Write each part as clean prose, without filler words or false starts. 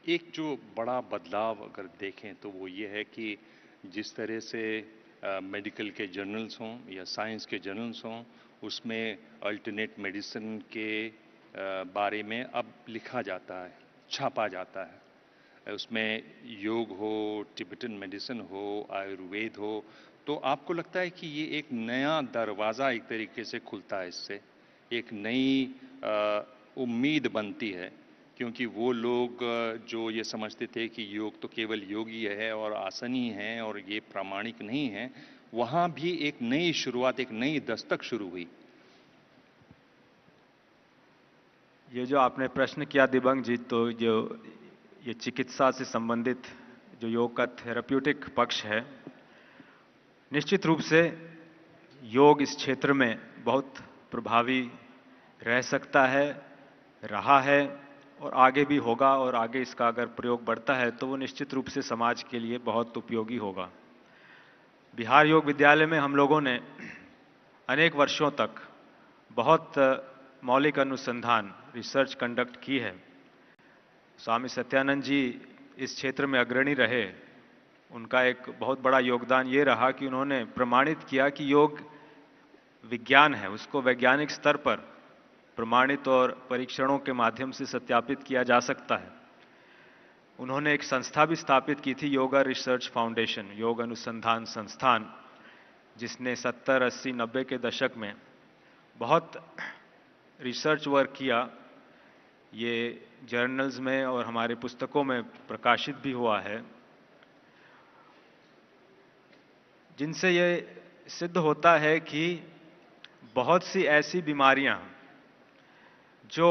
एक जो बड़ा बदलाव अगर देखें तो वो ये है कि जिस तरह से मेडिकल के जर्नल्स हों या साइंस के जर्नल्स हों, उसमें अल्टरनेट मेडिसिन के बारे में अब लिखा जाता है, छापा जाता है। उसमें योग हो, तिब्बतन मेडिसिन हो, आयुर्वेद हो, तो आपको लगता है कि ये एक नया दरवाज़ा एक तरीके से खुलता है इससे, एक नई उम्मीद बनती है, क्योंकि वो लोग जो ये समझते थे कि योग तो केवल योग ही है और आसन ही है और ये प्रामाणिक नहीं है, वहाँ भी एक नई शुरुआत, एक नई दस्तक शुरू हुई। ये जो आपने प्रश्न किया दिबंग जी, तो जो ये चिकित्सा से संबंधित जो योग का थेरेप्यूटिक पक्ष है, निश्चित रूप से योग इस क्षेत्र में बहुत प्रभावी रह सकता है, रहा है और आगे भी होगा। और आगे इसका अगर प्रयोग बढ़ता है तो वो निश्चित रूप से समाज के लिए बहुत उपयोगी होगा। बिहार योग विद्यालय में हम लोगों ने अनेक वर्षों तक बहुत मौलिक अनुसंधान, रिसर्च कंडक्ट की है। स्वामी सत्यानंद जी इस क्षेत्र में अग्रणी रहे। उनका एक बहुत बड़ा योगदान ये रहा कि उन्होंने प्रमाणित किया कि योग विज्ञान है, उसको वैज्ञानिक स्तर पर प्रमाणित और परीक्षणों के माध्यम से सत्यापित किया जा सकता है। उन्होंने एक संस्था भी स्थापित की थी, योगा रिसर्च फाउंडेशन, योग अनुसंधान संस्थान, जिसने 70, 80, 90 के दशक में बहुत रिसर्च वर्क किया। ये जर्नल्स में और हमारे पुस्तकों में प्रकाशित भी हुआ है, जिनसे ये सिद्ध होता है कि बहुत सी ऐसी बीमारियां जो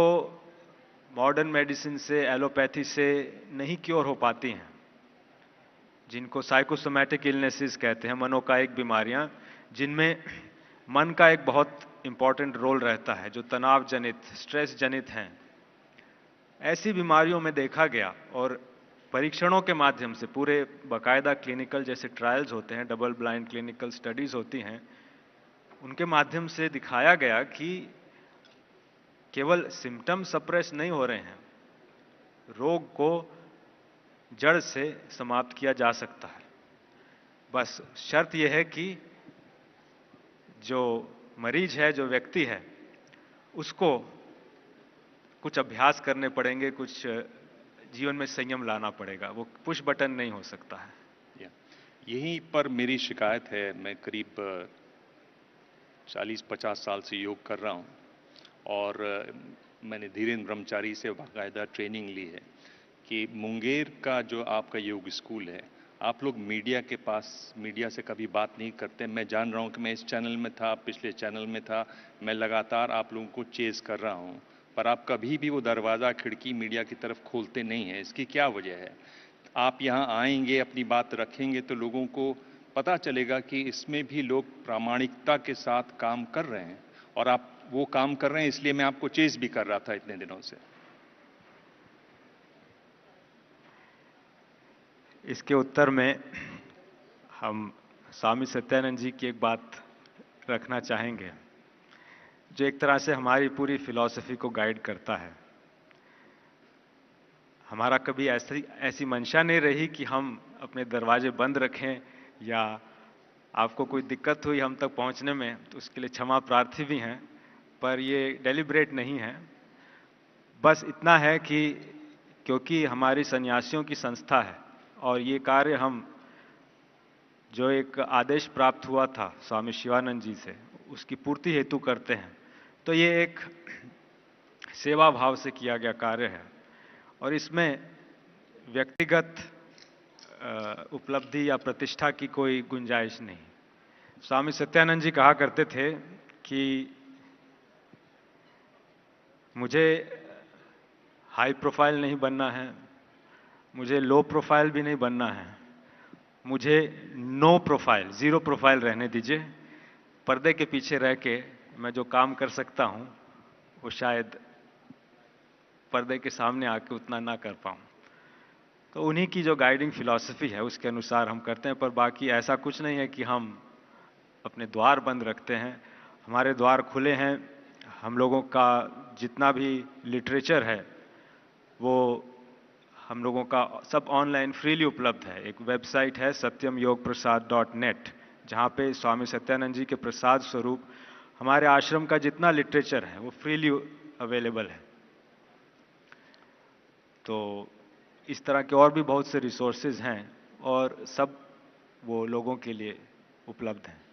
मॉडर्न मेडिसिन से, एलोपैथी से नहीं क्योर हो पाती हैं, जिनको साइकोसोमैटिक इलनेसेस कहते हैं, मनोकायिक बीमारियां, जिनमें मन का एक बहुत इंपॉर्टेंट रोल रहता है, जो तनाव जनित, स्ट्रेस जनित हैं, ऐसी बीमारियों में देखा गया और परीक्षणों के माध्यम से, पूरे बाकायदा क्लिनिकल जैसे ट्रायल्स होते हैं, डबल ब्लाइंड क्लिनिकल स्टडीज होती हैं, उनके माध्यम से दिखाया गया कि केवल सिम्टम सप्रेस नहीं हो रहे हैं, रोग को जड़ से समाप्त किया जा सकता है। बस शर्त यह है कि जो मरीज है, जो व्यक्ति है, उसको कुछ अभ्यास करने पड़ेंगे, कुछ जीवन में संयम लाना पड़ेगा, वो पुश बटन नहीं हो सकता है। यहीं पर मेरी शिकायत है। मैं करीब 40-50 साल से योग कर रहा हूँ और मैंने धीरेन्द्र ब्रह्मचारी से बाकायदा ट्रेनिंग ली है कि मुंगेर का जो आपका योग स्कूल है, आप लोग मीडिया के पास, मीडिया से कभी बात नहीं करते। मैं जान रहा हूँ कि मैं इस चैनल में था, पिछले चैनल में था, मैं लगातार आप लोगों को चेज़ कर रहा हूँ, पर आप कभी भी वो दरवाज़ा, खिड़की मीडिया की तरफ खोलते नहीं हैं। इसकी क्या वजह है? आप यहाँ आएंगे, अपनी बात रखेंगे तो लोगों को पता चलेगा कि इसमें भी लोग प्रामाणिकता के साथ काम कर रहे हैं और आप वो काम कर रहे हैं, इसलिए मैं आपको चेज़ भी कर रहा था इतने दिनों से। इसके उत्तर में हम स्वामी सत्यानंद जी की एक बात रखना चाहेंगे, जो एक तरह से हमारी पूरी फिलॉसफी को गाइड करता है। हमारा कभी ऐसी मंशा नहीं रही कि हम अपने दरवाजे बंद रखें या आपको कोई दिक्कत हुई हम तक पहुंचने में तो उसके लिए क्षमा प्रार्थी भी हैं, पर ये डेलिब्रेट नहीं है। बस इतना है कि क्योंकि हमारी सन्यासियों की संस्था है और ये कार्य हम जो एक आदेश प्राप्त हुआ था स्वामी शिवानंद जी से, उसकी पूर्ति हेतु करते हैं, तो ये एक सेवा भाव से किया गया कार्य है और इसमें व्यक्तिगत उपलब्धि या प्रतिष्ठा की कोई गुंजाइश नहीं। स्वामी सत्यानंद जी कहा करते थे कि मुझे हाई प्रोफाइल नहीं बनना है, मुझे लो प्रोफाइल भी नहीं बनना है, मुझे नो प्रोफाइल, जीरो प्रोफाइल रहने दीजिए। पर्दे के पीछे रह के मैं जो काम कर सकता हूं वो शायद पर्दे के सामने आके उतना ना कर पाऊं। तो उन्हीं की जो गाइडिंग फिलॉसफी है उसके अनुसार हम करते हैं, पर बाकी ऐसा कुछ नहीं है कि हम अपने द्वार बंद रखते हैं। हमारे द्वार खुले हैं। हम लोगों का जितना भी लिटरेचर है वो हम लोगों का सब ऑनलाइन फ्रीली उपलब्ध है। एक वेबसाइट है satyamyogprasad.net, जहाँ पे स्वामी सत्यानंद जी के प्रसाद स्वरूप हमारे आश्रम का जितना लिटरेचर है वो फ्रीली अवेलेबल है। तो इस तरह के और भी बहुत से रिसोर्सेज हैं और सब वो लोगों के लिए उपलब्ध हैं।